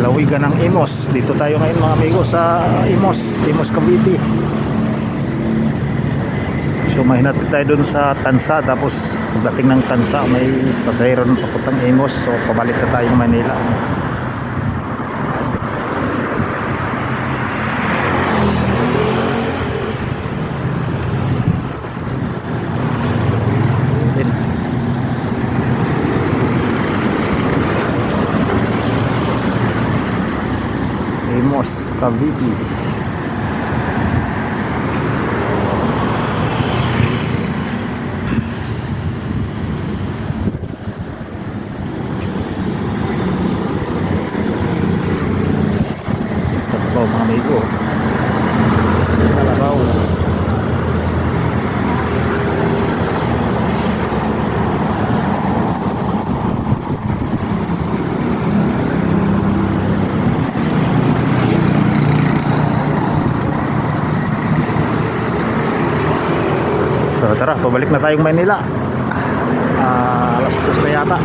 lalawigan ng Imos. Dito tayo ngayon mga amigo sa Imos Cavite. So mahinatid tayo dun sa Tansa, tapos pagdating ng Tansa may pasahero ng papuntang Imos, so pabalik na tayo ng Manila. Imos Cavite. Kalabaw mga amigo. Kalabaw. So tara, pabalik na tayong Manila. Alas 2 na yata.